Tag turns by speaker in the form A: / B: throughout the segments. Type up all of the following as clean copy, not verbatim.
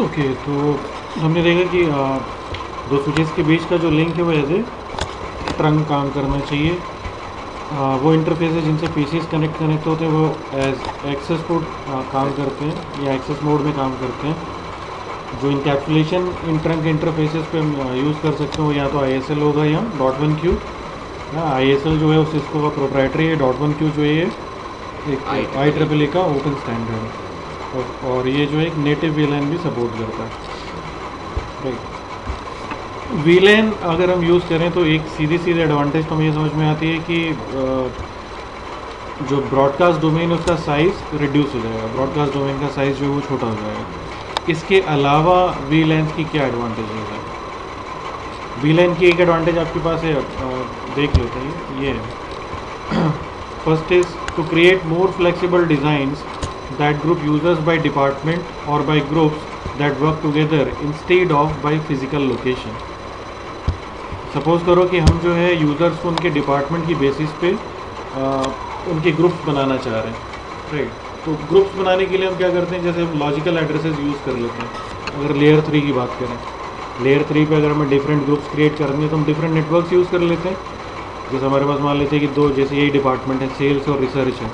A: Okay, तो हमने देखा कि दो स्विचेस के बीच का जो लिंक है वो एज ए ट्रंक काम करना चाहिए। वो इंटरफेस है जिनसे पीसीस कनेक्ट होते हैं वो एज एक्सेस पोर्ट काम करते हैं या एक्सेस मोड में काम करते हैं। जो इनकैप्सुलेशन इन ट्रंक इंटरफेसेस पे हम यूज़ कर सकते हैं वो या तो आईएसएल होगा या डॉट वन क्यू। आईएसएल जो है उस सिस्को का प्रोप्राइटरी है, डॉट वन क्यू जो है ये एक आई ट्रिपल ए का ओपन स्टैंडर्ड है और ये जो है एक नेटिव वीलैन भी सपोर्ट करता है। राइट, वीलैन अगर हम यूज़ करें तो एक सीधी एडवांटेज तो हमें ये समझ में आती है कि जो ब्रॉडकास्ट डोमेन है उसका साइज़ रिड्यूस हो जाएगा, ब्रॉडकास्ट डोमेन का साइज़ जो है वो छोटा हो जाएगा। इसके अलावा वीलैन की क्या एडवांटेजेस है? वीलैन की एक एडवांटेज आपके पास है, देख लेते हैं, ये है। First is to create more flexible designs that group users by department और by groups that work together instead of by physical location. Suppose करो कि हम जो है यूज़र्स को उनके डिपार्टमेंट की बेसिस पे उनके ग्रुप्स बनाना चाह रहे हैं। राइट, तो ग्रुप्स बनाने के लिए हम क्या करते हैं, जैसे हम लॉजिकल एड्रेसेस यूज़ कर लेते हैं। अगर लेयर 3 की बात करें, लेयर 3 पे अगर हमें डिफरेंट ग्रुप्स क्रिएट करनी है तो हम डिफरेंट नेटवर्क्स यूज़ कर लेते हैं। जैसे हमारे पास मान लेते हैं कि दो, जैसे यही डिपार्टमेंट है, सेल्स और रिसर्च है,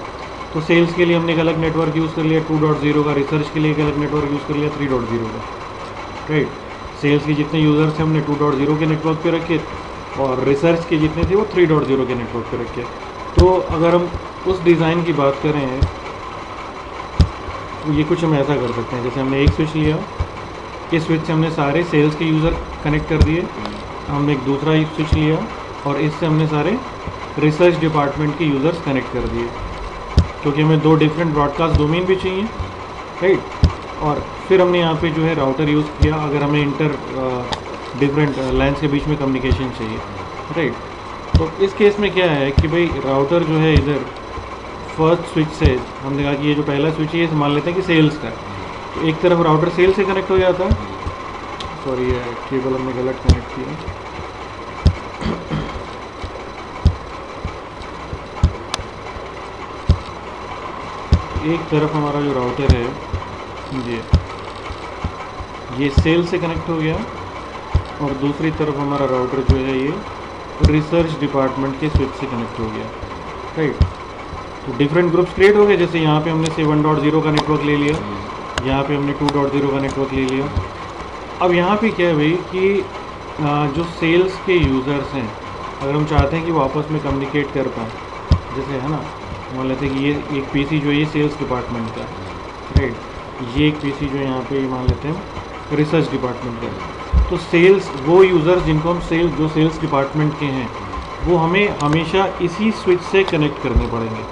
A: तो सेल्स के लिए हमने एक अलग नेटवर्क यूज़ कर लिया 2.0 का, रिसर्च के लिए एक अलग नेटवर्क यूज़ कर लिया 3.0 का। राइट, सेल्स के जितने यूज़र्स थे हमने 2.0 के नेटवर्क पे रखे और रिसर्च के जितने थे वो 3.0 के नेटवर्क पे रखे। तो अगर हम उस डिज़ाइन की बात करें तो ये कुछ हम ऐसा कर सकते हैं, जैसे हमने एक स्विच लिया, इस स्विच से हमने सारे सेल्स के यूज़र कनेक्ट कर दिए, हमने एक दूसरा एक स्विच लिया और इससे हमने सारे रिसर्च डिपार्टमेंट के यूज़र्स कनेक्ट कर दिए, क्योंकि हमें दो डिफरेंट ब्रॉडकास्ट डोमेन भी चाहिए। राइट, और फिर हमने यहाँ पे जो है राउटर यूज़ किया अगर हमें इंटर डिफरेंट लाइन्स के बीच में कम्युनिकेशन चाहिए। राइट, तो इस केस में क्या है कि भाई राउटर जो है इधर फर्स्ट स्विच से हमने कहा कि ये जो पहला स्विच है ये मान लेते हैं कि सेल्स का है, तो एक तरफ राउटर सेल से कनेक्ट हो जाता है। सॉरी, ये केबल हमने गलत कनेक्ट किया। एक तरफ हमारा जो राउटर है ये सेल से कनेक्ट हो गया और दूसरी तरफ हमारा राउटर जो है ये रिसर्च डिपार्टमेंट के स्विच से कनेक्ट हो गया। राइट, तो डिफरेंट ग्रुप्स क्रिएट हो गए। जैसे यहाँ पे हमने 7.0 का नेटवर्क ले लिया, यहाँ पे हमने 2.0 का नेटवर्क ले लिया। अब यहाँ पे क्या है भाई कि जो सेल्स के यूज़र्स हैं अगर हम चाहते हैं कि वो आपस में कम्युनिकेट कर पाएँ, जैसे है ना, मान लेते हैं कि ये एक पीसी जो है ये सेल्स डिपार्टमेंट का, राइट, ये एक पीसी जो है यहाँ पे मान लेते हैं रिसर्च डिपार्टमेंट का। तो सेल्स वो यूज़र्स जिनको हम जो सेल्स डिपार्टमेंट के हैं वो हमें हमेशा इसी स्विच से कनेक्ट करने पड़ेंगे,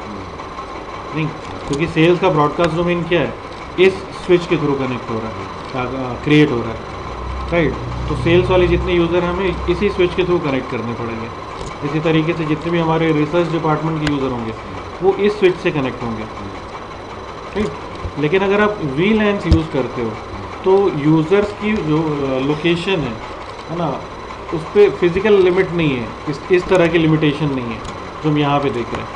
A: नहीं, क्योंकि सेल्स का ब्रॉडकास्ट डोमेन क्या है, इस स्विच के थ्रू कनेक्ट हो रहा है, क्रिएट हो रहा है। राइट, तो सेल्स वाले जितने यूज़र हैं हमें इसी स्विच के थ्रू कनेक्ट करने पड़ेंगे। इसी तरीके से जितने भी हमारे रिसर्च डिपार्टमेंट के यूज़र होंगे वो इस स्विच से कनेक्ट होंगे। ठीक, लेकिन अगर आप वीलैन्स यूज़ करते हो तो यूज़र्स की जो लोकेशन है ना, उस पर फिज़िकल लिमिट नहीं है, इस तरह की लिमिटेशन नहीं है जो हम यहाँ पे देख रहे हैं,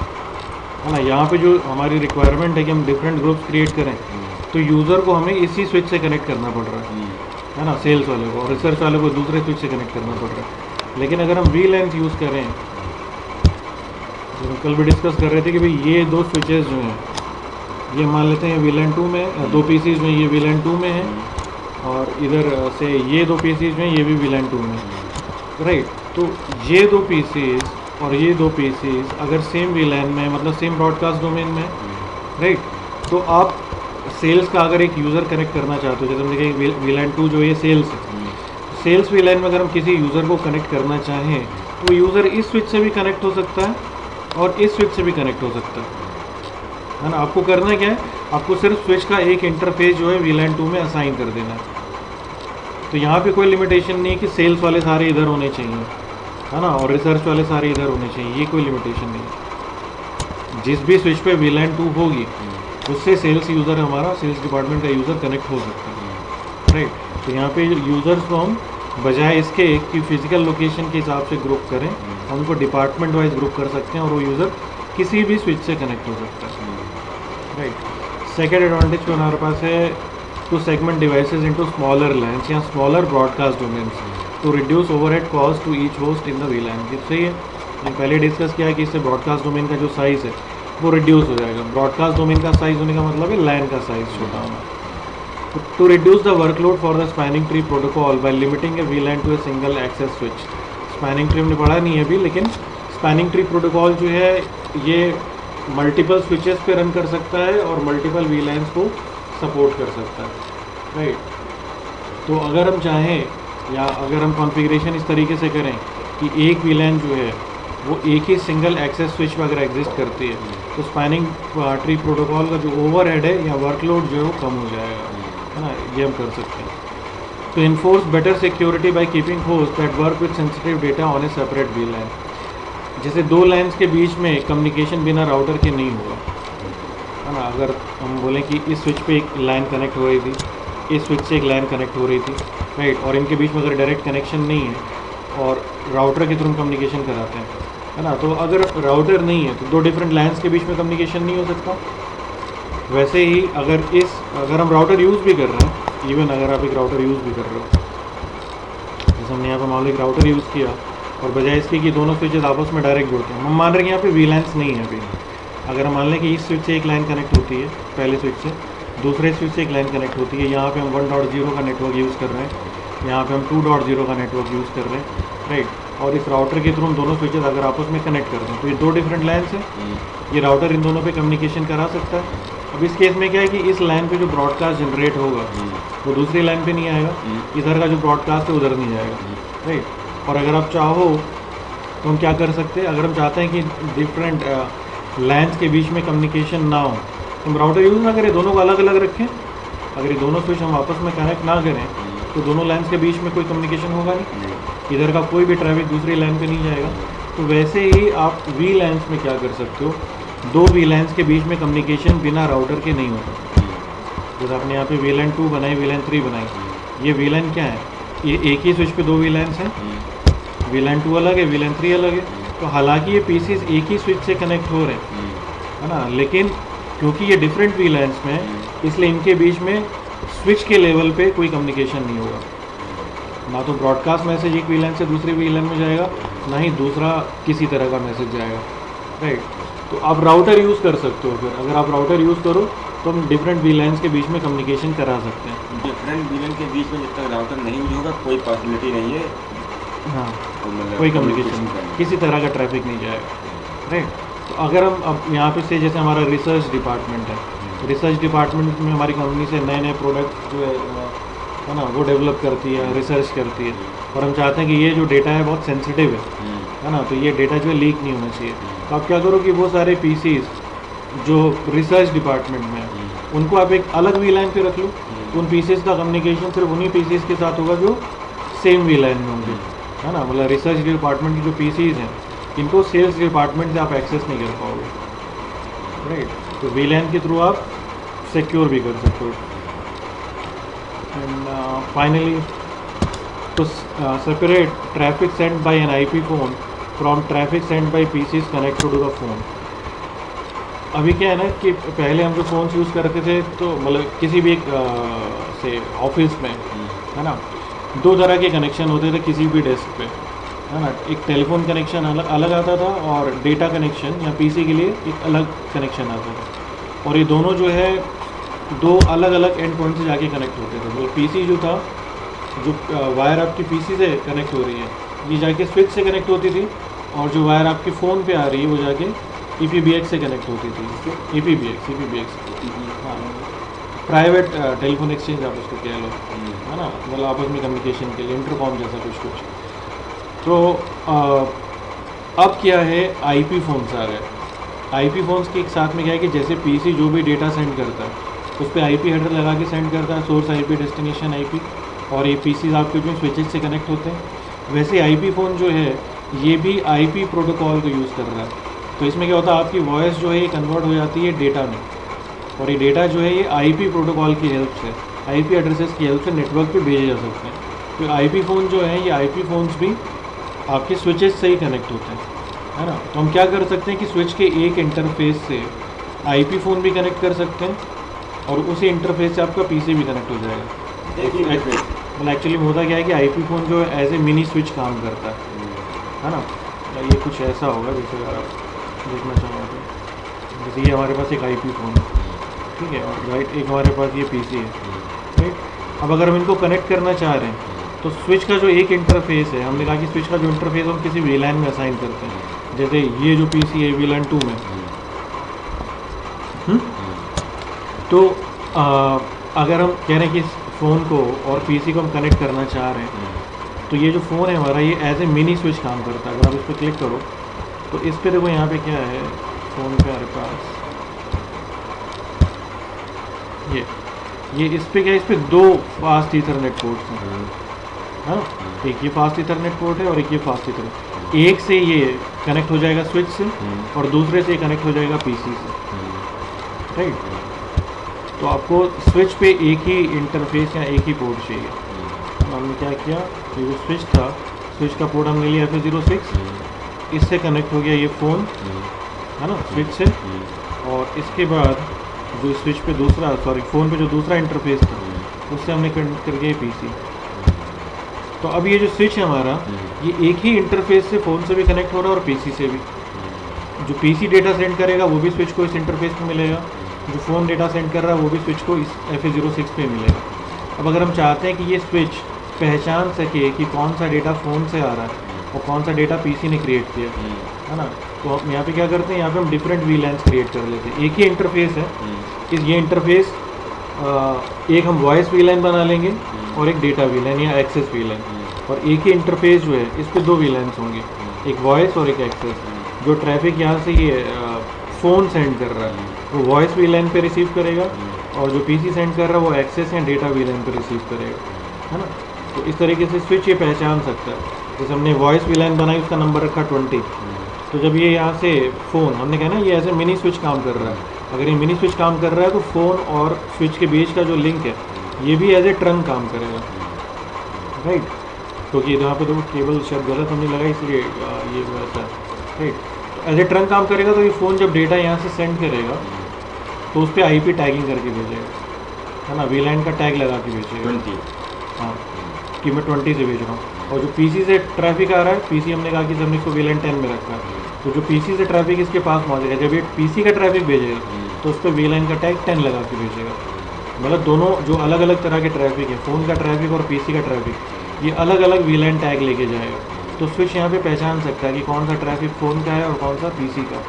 A: है ना। यहाँ पे जो हमारी रिक्वायरमेंट है कि हम डिफरेंट ग्रुप्स क्रिएट करें तो यूज़र को हमें इसी स्विच से कनेक्ट करना पड़ रहा है ना, सेल्स वाले को, और रिसर्च वाले को दूसरे स्विच से कनेक्ट करना पड़ रहा है। लेकिन अगर हम वीलैन्स यूज़ करें, तो कल भी डिस्कस कर रहे थे कि भाई ये दो स्विचेस जो हैं ये मान लेते हैं वीलैन 2 में, दो पीसीज में ये वीलैन 2 में है और इधर से ये दो पीसीज में ये भी वीलैन 2 में है। राइट, तो ये दो पीसीज और ये दो पीसीज अगर सेम वीलैन में, मतलब सेम ब्रॉडकास्ट डोमेन में, राइट, तो आप सेल्स का अगर एक यूज़र कनेक्ट करना चाहते हो, जैसे हमने कहा वीलैन 2 जो ये सेल्स है, सेल्स वीलैन में अगर हम किसी यूज़र को कनेक्ट करना चाहें तो यूज़र इस स्विच से भी कनेक्ट हो सकता है और इस स्विच से भी कनेक्ट हो सकता है ना। आपको करना क्या है, आपको सिर्फ स्विच का एक इंटरफेस जो है वीलैन 2 में असाइन कर देना है। तो यहाँ पे कोई लिमिटेशन नहीं है कि सेल्स वाले सारे इधर होने चाहिए, है ना, और रिसर्च वाले सारे इधर होने चाहिए, ये कोई लिमिटेशन नहीं है। जिस भी स्विच पे वीलैन 2 होगी उससे सेल्स यूज़र हमारा, सेल्स डिपार्टमेंट का यूज़र कनेक्ट हो सकता है। राइट, तो यहाँ पे यूज़र्स को हम बजाय इसके कि फिजिकल लोकेशन के हिसाब से ग्रुप करें, हम उनको डिपार्टमेंट वाइज ग्रुप कर सकते हैं और वो यूज़र किसी भी स्विच से कनेक्ट हो सकता है। राइट, सेकेंड एडवांटेज जो हमारे पास है to segment devices into smaller LANs या smaller broadcast domains to reduce overhead cost to each host in the VLAN। जिससे ये हम पहले डिस्कस किया कि इससे ब्रॉडकास्ट डोमेन का जो साइज़ है वो रिड्यूस हो जाएगा। ब्रॉडकास्ट डोमेन का साइज़ होने का मतलब है LAN का साइज़ छोटा होना। To reduce the workload for the spanning tree protocol by limiting a VLAN to a single access switch। Spanning tree हमने पढ़ा नहीं है अभी, लेकिन स्पैनिंग ट्री प्रोटोकॉल जो है ये मल्टीपल स्विचेस पे रन कर सकता है और मल्टीपल VLANs को सपोर्ट कर सकता है, राइट। तो अगर हम चाहें या अगर हम कॉन्फ़िगरेशन इस तरीके से करें कि एक VLAN जो है वो एक ही सिंगल एक्सेस स्विच पर अगर एग्जिस्ट करती है तो स्पैनिंग ट्री प्रोटोकॉल का जो ओवरहेड है या वर्कलोड जो है वो कम हो जाएगा, है ना। ये हम कर सकते हैं। To enforce better security by keeping hosts that work with sensitive data on a separate VLAN। जैसे दो लाइन्स के बीच में कम्युनिकेशन बिना राउटर के नहीं होगा, है ना। अगर हम बोलें कि इस स्विच पे एक लाइन कनेक्ट हो रही थी, इस स्विच से एक लाइन कनेक्ट हो रही थी, राइट, और इनके बीच में अगर डायरेक्ट कनेक्शन नहीं है और राउटर के थ्रू कम्युनिकेशन कराते हैं, है ना। तो अगर राउटर नहीं है तो दो डिफरेंट लाइन्स के बीच में कम्युनिकेशन नहीं हो सकता। वैसे ही अगर हम राउटर यूज़ भी कर रहे हैं, इवन अगर आप एक राउटर यूज़ भी कर रहे हो, जैसे हमने यहाँ पर मान लो एक राउटर यूज़ किया और बजाय इसके कि दोनों स्विचेस आपस में डायरेक्ट जुड़ते हैं, हम मान रहे हैं यहाँ पे VLANs नहीं है अभी। अगर हम मान लें कि इस स्विच से एक लाइन कनेक्ट होती है, पहले स्विच से दूसरे स्विच से एक लाइन कनेक्ट होती है, यहाँ पे हम 1.0 का नेटवर्क यूज़ कर रहे हैं, यहाँ पे हम 2.0 का नेटवर्क यूज़ कर रहे हैं, राइट। और इस राउटर के थ्रू हम दोनों स्विचेस अगर आपस में कनेक्ट कर दें तो ये दो डिफरेंट लाइन्स हैं, ये राउटर इन दोनों पे कम्युनिकेशन करा सकता है। अब इस केस में क्या है कि इस लाइन पे जो ब्रॉडकास्ट जनरेट होगा वो दूसरी लाइन पे नहीं आएगा, इधर का जो ब्रॉडकास्ट है उधर नहीं जाएगा, राइट। और अगर आप चाहो तो हम क्या कर सकते हैं, अगर हम चाहते हैं कि डिफरेंट लाइन्स के बीच में कम्युनिकेशन ना हो तो हम राउटर यूज़ ना करें, दोनों को अलग अलग रखें। अगर ये दोनों स्विच हम आपस में कनेक्ट ना करें तो दोनों लाइन्स के बीच में कोई कम्युनिकेशन होगा नहीं, इधर का कोई भी ट्रैफिक दूसरी लाइन पे नहीं जाएगा। तो वैसे ही आप VLANs में क्या कर सकते हो, दो VLANs के बीच में कम्युनिकेशन बिना राउटर के नहीं होता। जैसे आपने यहाँ पे VLAN 2 बनाई, VLAN 3 बनाई, ये VLAN क्या है, ये एक ही स्विच पे दो VLANs हैं, VLAN 2 अलग है, VLAN 3 अलग है। तो हालांकि ये PCs एक ही स्विच से कनेक्ट हो रहे हैं, है ना, लेकिन क्योंकि ये डिफरेंट VLANs में है इसलिए इनके बीच में स्विच के लेवल पे कोई कम्युनिकेशन नहीं होगा। ना तो ब्रॉडकास्ट मैसेज एक VLAN से दूसरी VLAN में जाएगा, ना ही दूसरा किसी तरह का मैसेज जाएगा, राइट। तो आप राउटर यूज़ कर सकते हो। फिर अगर आप राउटर यूज़ करो तो हम डिफरेंट VLANs के बीच में कम्युनिकेशन करा सकते हैं।
B: डिफरेंट VLAN के बीच में जब तक राउटर नहीं यूज होगा कोई पॉसिबिलिटी नहीं है,
A: हाँ,
B: तो मतलब
A: कोई कम्युनिकेशन किसी तरह का ट्रैफिक नहीं जाएगा, राइट। तो अगर हम अब यहाँ पे से जैसे हमारा रिसर्च डिपार्टमेंट है, रिसर्च डिपार्टमेंट में हमारी कंपनी से नए नए प्रोडक्ट जो है ना वो डेवलप करती है, रिसर्च करती है, और हम चाहते हैं कि ये जो डेटा है बहुत सेंसिटिव है ना, तो ये डेटा जो है लीक नहीं होना चाहिए। तो आप क्या करो कि वो सारे PCs जो रिसर्च डिपार्टमेंट में है उनको आप एक अलग VLAN पे रख लो, तो उन PCs का कम्युनिकेशन सिर्फ उन्हीं PCs के साथ होगा जो सेम VLAN में होंगे, है ना। मतलब रिसर्च डिपार्टमेंट की जो PCs हैं इनको सेल्स डिपार्टमेंट से आप एक्सेस नहीं कर पाओगे, राइट। तो VLAN के थ्रू आप सिक्योर भी कर सकते हो। And finally to separate traffic sent by an IP phone from traffic sent by PCs connected to the phone। अभी क्या है ना कि पहले हम जो फ़ोन्स यूज़ करते थे तो मतलब किसी भी एक से ऑफिस में, है ना, दो तरह के कनेक्शन होते थे किसी भी डेस्क पे, है ना। एक टेलीफोन कनेक्शन अलग आता था और डेटा कनेक्शन या PC के लिए एक अलग कनेक्शन आता था, और ये दोनों जो है दो अलग अलग एंड पॉइंट से जाके कनेक्ट होते थे। मतलब PC जो था, जो वायर आपकी PC से कनेक्ट हो रही है ये जाके स्विच से कनेक्ट होती थी, और जो वायर आपके फ़ोन पे आ रही है वो जाके EPBX से कनेक्ट होती थी। EPBX हाँ, प्राइवेट टेलीफोन एक्सचेंज आप उसको कह लो, है ना, मतलब आपस में कम्युनिकेशन के लिए इंटरकॉम जैसा कुछ। तो अब क्या है, IP फ़ोन्स आ गए। IP फ़ोन्स के एक साथ में क्या है कि जैसे PC जो भी डेटा सेंड करता है उस पर IP हेडर लगा के सेंड करता है, सोर्स IP डेस्टिनेशन IP, और ये PCs आपके जो स्विचेज से कनेक्ट होते हैं। वैसे IP फ़ोन जो है ये भी IP प्रोटोकॉल को यूज़ कर रहा है। तो इसमें क्या होता है, आपकी वॉइस जो है ये कन्वर्ट हो जाती है डेटा में, और ये डेटा जो है ये IP प्रोटोकॉल की हेल्प से, IP एड्रेसेस की हेल्प से नेटवर्क पे भेजे जा सकते हैं। तो IP फ़ोन जो है ये IP फ़ोन्स भी आपके स्विचेज से ही कनेक्ट होते हैं, है ना। तो हम क्या कर सकते हैं कि स्विच के एक इंटरफेस से IP फ़ोन भी कनेक्ट कर सकते हैं, और उसी इंटरफेस से आपका पीसी भी कनेक्ट हो जाएगा।
B: एक ही इंटरफेस।
A: मतलब एक्चुअली में होता क्या है कि आईपी फ़ोन जो है एज ए मिनी स्विच काम करता है ना। या ये कुछ ऐसा होगा जैसे अगर आप देखना चाहो तो, जैसे ये हमारे पास एक आईपी फ़ोन है, ठीक है, और राइट एक हमारे पास ये पीसी है, राइट। अब अगर हम इनको कनेक्ट करना चाह रहे हैं तो स्विच का जो एक इंटरफेस है, हमने कहा कि स्विच का जो इंटरफेस हम किसी वीलैन में असाइन करते हैं। जैसे ये जो पीसी है वीलैन 2 में, तो अगर हम कह रहे हैं कि इस फ़ोन को और पीसी को हम कनेक्ट करना चाह रहे हैं, तो ये जो फ़ोन है हमारा ये एज ए मिनी स्विच काम करता है। अगर आप इस पर क्लिक करो तो इस पर देखो यहाँ पे क्या है, फ़ोन पे हमारे पास ये इस पे क्या है, इस पे 2 फास्ट ईथरनेट पोर्ट्स हैं, है ना। एक ये फास्ट ईथरनेट पोर्ट है और एक ये फास्ट ईथरनेट। एक से ये कनेक्ट हो जाएगा स्विच से और दूसरे से कनेक्ट हो जाएगा पीसी से, राइट। तो आपको स्विच पे एक ही इंटरफेस या एक ही पोर्ट चाहिए। तो हमने क्या किया, ये जो स्विच था, स्विच का पोर्ट हमने लिया FA06, इससे कनेक्ट हो गया ये फ़ोन, है ना, स्विच से। और इसके बाद जो स्विच पे दूसरा फ़ोन पे जो दूसरा इंटरफेस था उससे हमने कनेक्ट कर दिया पीसी। तो अब ये जो स्विच है हमारा, ये एक ही इंटरफेस से फ़ोन से भी कनेक्ट हो रहा है और पीसी से भी। जो पीसी डेटा सेंड करेगा वो भी स्विच को इस इंटरफेस पे मिलेगा, जो फ़ोन डेटा सेंड कर रहा है वो भी स्विच को इस FA06 पे मिलेगा। अब अगर हम चाहते हैं कि ये स्विच पहचान सके कि कौन सा डेटा फ़ोन से आ रहा है और कौन सा डेटा पीसी ने क्रिएट किया है ना, तो हम यहाँ पे क्या करते हैं, यहाँ पे हम डिफरेंट VLANs क्रिएट कर लेते हैं। एक ही इंटरफेस है, ये इंटरफेस एक हम वॉइस VLAN बना लेंगे और एक डेटा VLAN या एक्सेस VLAN। और एक ही इंटरफेस जो है इस पे 2 VLANs होंगे, एक वॉइस और एक एक्सेस। जो ट्रैफिक यहाँ से ये फ़ोन सेंड कर रहा है वो वॉइस VLAN पे रिसीव करेगा और जो पीसी सेंड कर रहा है वो एक्सेस या डेटा VLAN पे रिसीव करेगा, है ना। तो इस तरीके से स्विच ये पहचान सकता है। जैसे हमने वॉइस VLAN बनाई, उसका नंबर रखा 20। तो जब ये यहाँ से फ़ोन, हमने कहा ना ये ऐसे मिनी स्विच काम कर रहा है, अगर ये मिनी स्विच काम कर रहा है तो फ़ोन और स्विच के बीच का जो लिंक है ये भी एज ए ट्रंक काम करेगा, राइट। क्योंकि यहाँ पे तो केबल शायद गलत हमने लगा इसलिए ये वैसा, राइट। तो एज ए ट्रंक काम करेगा। तो ये फ़ोन जब डेटा यहाँ से सेंड करेगा तो उस पर IP टैगिंग करके भेजेगा, है ना, VLAN का टैग लगा के भेजेगा
B: 20।
A: हाँ, कि मैं 20 से भेज रहा हूँ। और जो पीसी से ट्रैफिक आ रहा है, पीसी हमने कहा कि हमने इसको VLAN 10 में रखा है, तो जो पीसी से ट्रैफिक इसके पास पहुँचेगा, जब ये पीसी का ट्रैफिक भेजेगा तो उस पर VLAN का टैग 10 लगा के भेजेगा। मतलब दोनों जो अलग अलग तरह के ट्रैफिक है, फ़ोन का ट्रैफिक और पीसी का ट्रैफिक, ये अलग अलग VLAN टैग लेके जाएगा। तो स्विच यहाँ पे पहचान सकता है कि कौन सा ट्रैफिक फ़ोन का है और कौन सा पीसी का,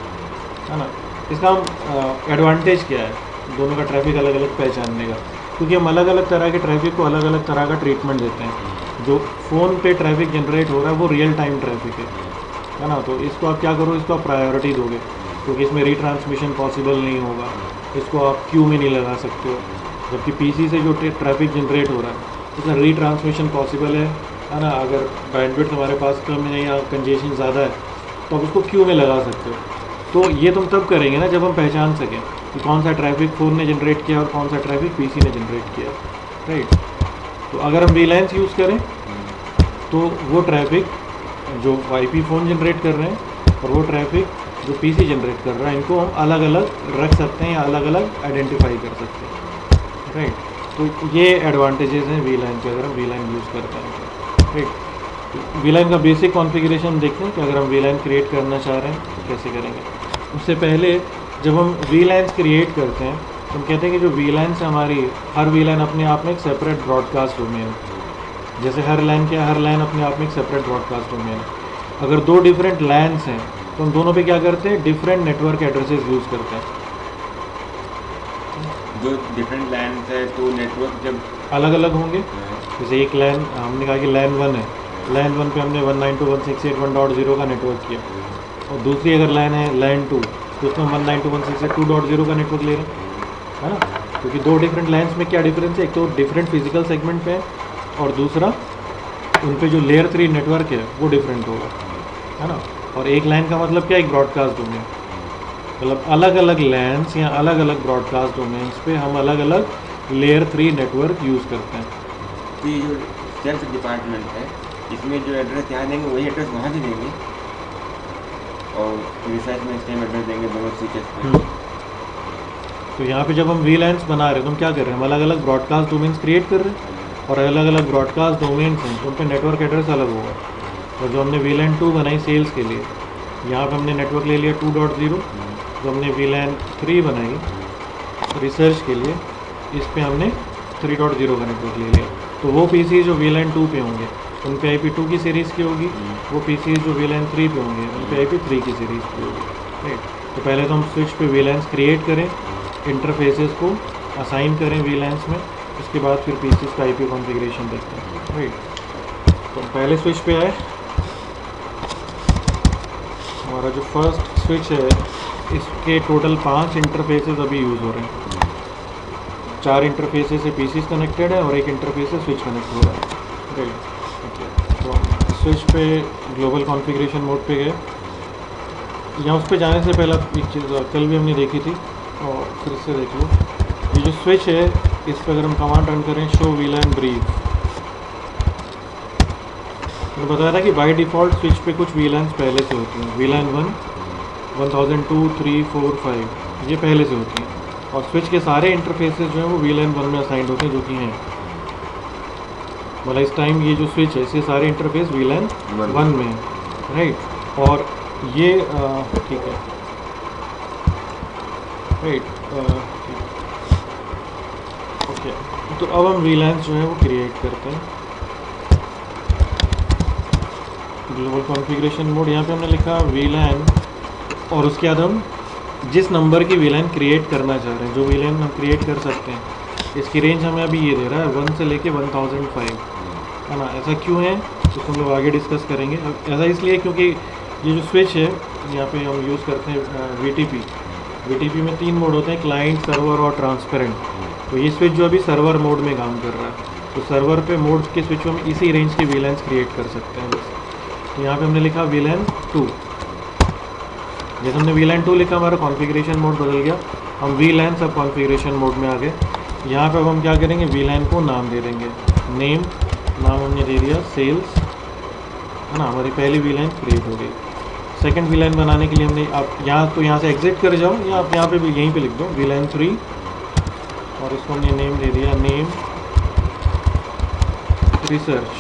A: है ना। इसका हम एडवांटेज क्या है दोनों का ट्रैफिक अलग अलग पहचानने का, क्योंकि हम अलग अलग तरह के ट्रैफिक को अलग अलग तरह का ट्रीटमेंट देते हैं। जो फ़ोन पे ट्रैफिक जनरेट हो रहा है वो रियल टाइम ट्रैफिक है ना। तो इसको आप क्या करो, इसको आप प्रायोरिटी दोगे, क्योंकि इसमें रीट्रांसमिशन पॉसिबल नहीं होगा, इसको आप क्यू में नहीं लगा सकते हो। जबकि पीसी से जो ट्रैफिक जनरेट हो रहा है उसमें रीट्रांसमिशन पॉसिबल है ना। अगर बैंडविड्थ हमारे पास कम है या कंजेशन ज़्यादा है तो आप उसको क्यू में लगा सकते हो। तो ये तुम तब करेंगे ना जब हम पहचान सकें कि कौन सा ट्रैफिक फ़ोन ने जनरेट किया और कौन सा ट्रैफिक पीसी ने जनरेट किया, राइट। तो अगर हम VLANs यूज़ करें तो वो ट्रैफिक जो IP फ़ोन जनरेट कर रहे हैं और वो ट्रैफिक जो पीसी जनरेट कर रहा है, इनको हम अलग अलग रख सकते हैं या अलग अलग आइडेंटिफाई कर सकते हैं, राइट। तो ये एडवांटेजेस हैं VLAN के, अगर हम VLAN यूज़ करते हैं तो, राइट। VLAN का बेसिक कॉन्फ़िगरेशन देखते हैं कि अगर हम VLAN क्रिएट करना चाह रहे हैं तो कैसे करेंगे। उससे पहले जब हम VLANs क्रिएट करते हैं तो हम कहते हैं कि जो VLANs हमारी, हर VLAN अपने आप में एक सेपरेट ब्रॉडकास्ट डोमेन है। जैसे हर LAN क्या, हर LAN अपने आप में एक सेपरेट ब्रॉडकास्ट डोमेन है। अगर 2 डिफरेंट LANs हैं तो हम दोनों पे क्या करते हैं, डिफरेंट नेटवर्क एड्रेसेस यूज़ करते हैं।
B: जो डिफरेंट LANs है तो नेटवर्क जब
A: अलग अलग होंगे, जैसे एक LAN हमने कहा कि LAN 1 है, LAN 1 पे हमने 192.168.1.0 का नेटवर्क किया, और दूसरी अगर LAN है LAN 2 तो उसमें 192.168.2.0 का नेटवर्क ले रहे हैं, है ना। क्योंकि 2 डिफरेंट LANs में क्या डिफरेंस है, एक तो डिफरेंट फिजिकल सेगमेंट पे है और दूसरा उन पे जो लेयर 3 नेटवर्क है वो डिफरेंट होगा, है ना। और एक LAN का मतलब क्या, एक ब्रॉडकास्ट डोमेन, मतलब अलग अलग LANs या अलग अलग ब्रॉडकास्ट डोमेन्स पे हम अलग अलग लेयर 3 नेटवर्क यूज़ करते हैं।
B: तो ये जो सेल्स डिपार्टमेंट है इसमें जो एड्रेस यहाँ देंगे वही एड्रेस वहाँ भी देंगे और रिसर्च में सेम एड्रेस देंगे दोनों स्विचेस पे।
A: तो यहाँ पे जब हम VLANs बना रहे हैं तो हम क्या कर रहे हैं, हम अलग अलग ब्रॉडकास्ट डोमेन्स क्रिएट कर रहे हैं और अलग अलग ब्रॉडकास्ट डोमेन्स हैं तो उन पर नेटवर्क एड्रेस अलग होगा। और जो हमने VLAN 2 बनाई सेल्स के लिए, यहाँ पे हमने नेटवर्क ले लिया 2.0। जो हमने VLAN 3 बनाई रिसर्च के लिए, इस पे हमने 3.0 का नेटवर्क ले लिया। तो वो पीसी जो VLAN 2 पे होंगे उन पे IP2 की सीरीज़ की होगी, वो पीसी जो VLAN 3 पे होंगे उन पे IP3 की सीरीज़ की होगी, राइट। तो पहले तो हम स्विच पे VLANs क्रिएट करें, इंटरफेसेस को असाइन करें VLANs में, उसके बाद फिर पीसीज का IP कॉन्फ़िगरेशन देखते हैं, राइट। तो पहले स्विच पे आए, हमारा जो फर्स्ट स्विच है इसके टोटल 5 इंटरफेसेस अभी यूज़ हो रहे हैं। 4 इंटरफेसेस से पीसीज कनेक्टेड है और एक इंटरफेस से स्विच कनेक्ट हो रहा है, राइट। ओके, तो स्विच पे ग्लोबल कॉन्फ़िगरेशन मोड पे गए। यहाँ उस पर जाने से पहले एक चीज़ कल भी हमने देखी थी और फिर से देख लो। ये जो स्विच है इस पर अगर हम कमांड रन करें शो VLAN ब्रीफ, तो बताया था कि बाय डिफ़ॉल्ट स्विच पे कुछ VLANs पहले से होती हैं। VLAN 1, 1002, 3, 4, 5 ये पहले से होती हैं और स्विच के सारे इंटरफेसेस जो हैं वो VLAN 1 में असाइंड होते हैं, जो कि हैं मतलब इस टाइम ये जो स्विच है इसके सारे इंटरफेस VLAN 1 में है, राइट। और ये ठीक है, राइट, ओके। तो अब हम VLANs जो है वो क्रिएट करते हैं। ग्लोबल कॉन्फ़िगरेशन मोड, यहाँ पे हमने लिखा VLAN और उसके बाद हम जिस नंबर की VLAN क्रिएट करना चाह रहे हैं, जो VLAN हम क्रिएट कर सकते हैं, इसकी रेंज हमें अभी ये दे रहा है 1 से लेके 1005, है ना। ऐसा क्यों है तो हम लोग आगे डिस्कस करेंगे। ऐसा इसलिए क्योंकि ये जो स्विच है यहाँ पे हम यूज़ करते हैं VTP में 3 मोड होते हैं, क्लाइंट, सर्वर और ट्रांसपेरेंट। तो ये स्विच जो अभी सर्वर मोड में काम कर रहा है, तो सर्वर पे मोड के स्विच में हम इसी रेंज के VLANs क्रिएट कर सकते हैं। तो यहाँ पे हमने लिखा VLAN 2। जैसे हमने VLAN 2 लिखा हमारा कॉन्फ़िगरेशन मोड बदल गया, हम VLAN सब कॉन्फ़िगरेशन मोड में आ गए। यहाँ पे अब हम क्या करेंगे, VLAN को नाम दे देंगे, नाम हमने दे दिया सेल्स, है ना। हमारी पहली VLAN क्रिएट हो गई। सेकंड VLAN बनाने के लिए हमने आप यहाँ से एग्जिट कर जाओ या आप यहाँ पे भी यहीं पे लिख दो VLAN 3 और इसको हमने नेम दे दिया नेम रिसर्च,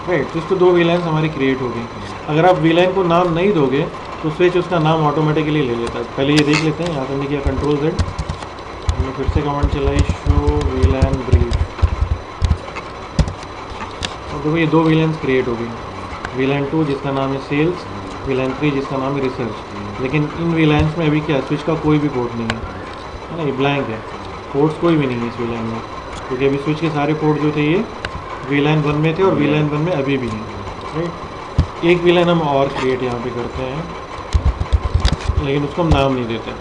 A: राइट। तो इस पर 2 VLANs हमारी क्रिएट हो गई। अगर आप VLAN को नाम नहीं दोगे तो स्विच उसका नाम ऑटोमेटिकली ले लेता है। पहले ये देख लेते हैं, यहाँ से हमने किया Ctrl+Z, हमने फिर से कमांड चलाई शो VLAN ब्रीफ, और देखो ये 2 VLANs क्रिएट हो गई। VLAN 2 जिसका नाम है सेल्स, VLAN 3 जिसका नाम है रिसर्च। लेकिन इन VLANs में अभी क्या स्विच का कोई भी पोर्ट नहीं है ना, ये ब्लैंक है, पोर्ट्स कोई भी नहीं है इस VLAN में, क्योंकि अभी स्विच के सारे पोर्ट जो थे ये VLAN 1 में थे और VLAN 1 में अभी भी हैं, राइट। एक VLAN हम और क्रिएट यहाँ पे करते हैं, लेकिन उसको हम नाम नहीं देते,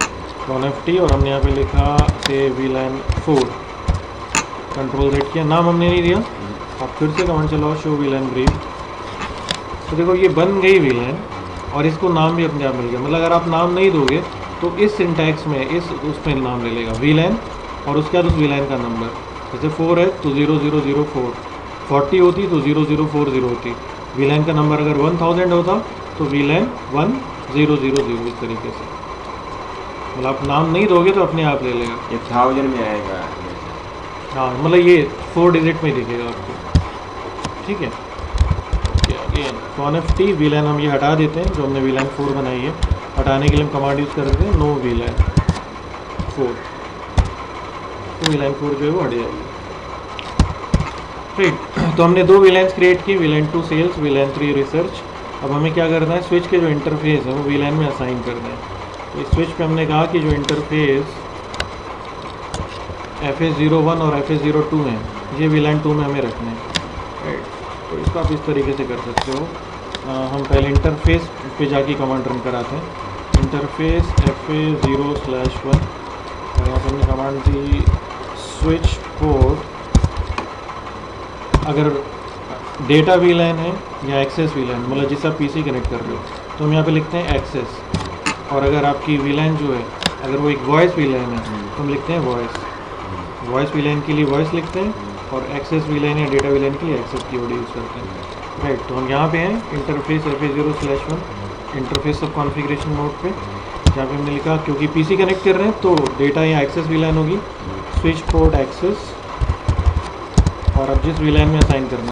A: CONFT, और हमने यहाँ पे लिखा से VLAN 4, Ctrl+Z किया, नाम हमने नहीं दिया। आप फिर से कमांड चलाओ शो VLAN ब्रीफ, तो देखो ये बन गई VLAN और इसको नाम भी अपने आप मिल गया। मतलब अगर आप नाम नहीं दोगे तो इस सिंटैक्स में उसमें नाम ले लेगा VLAN और उसके बाद उस VLAN का नंबर, जैसे 4 है तो 0004, 40 होती तो 0040 होती। VLAN का नंबर अगर 1000 होता तो VLAN 1000, इस तरीके से। मतलब आप नाम नहीं दोगे तो अपने आप ले लेगा,
B: ये 1000 में आएगा।
A: हाँ, मतलब ये 4 डिजिट में दिखेगा आपको, ठीक है। CONFT VLAN हम ये हटा देते हैं, जो हमने VLAN 4 बनाई है, हटाने के लिए हम कमांड यूज़ करते हैं नो VLAN 4, तो VLAN 4 जो है वो हट जाएगी, राइट। तो हमने 2 VLANs क्रिएट की, VLAN 2 सेल्स, VLAN 3 रिसर्च। अब हमें क्या करना है, स्विच के जो इंटरफेस है वो VLAN में असाइन करना है। तो इस स्विच पे हमने कहा कि जो इंटरफेस FS01 और FS02 हैं ये VLAN 2 में हमें रखने हैं, राइट। तो इसको आप इस तरीके से कर सकते हो। हम पहले इंटरफेस पे जाके कमांड रन कराते हैं, इंटरफेस FA0/1, और यहाँ पर हमने कमांड दी स्विच पोर्ट। अगर डेटा VLAN है या एक्सेस VLAN, मतलब जिससे आप PC कनेक्ट कर रहे हो, तो हम यहाँ पे लिखते हैं एक्सेस। और अगर आपकी VLAN जो है अगर वो एक वॉइस VLAN है तो हम लिखते हैं वॉइस VLAN के लिए वॉइस लिखते हैं, और एक्सेस VLAN या डेटा VLAN के लिए एक्सेस कीवर्ड यूज़ करते हैं, राइट। तो हम यहाँ पे हैं इंटरफेस FA0/1 इंटरफेस सब कॉन्फ़िगरेशन मोड पे। जहाँ पे हमने लिखा क्योंकि पीसी कनेक्ट कर रहे हैं तो डेटा यहाँ एक्सेस वीलैन होगी, स्विच पोर्ट एक्सेस, और अब जिस वीलैन में असाइन करना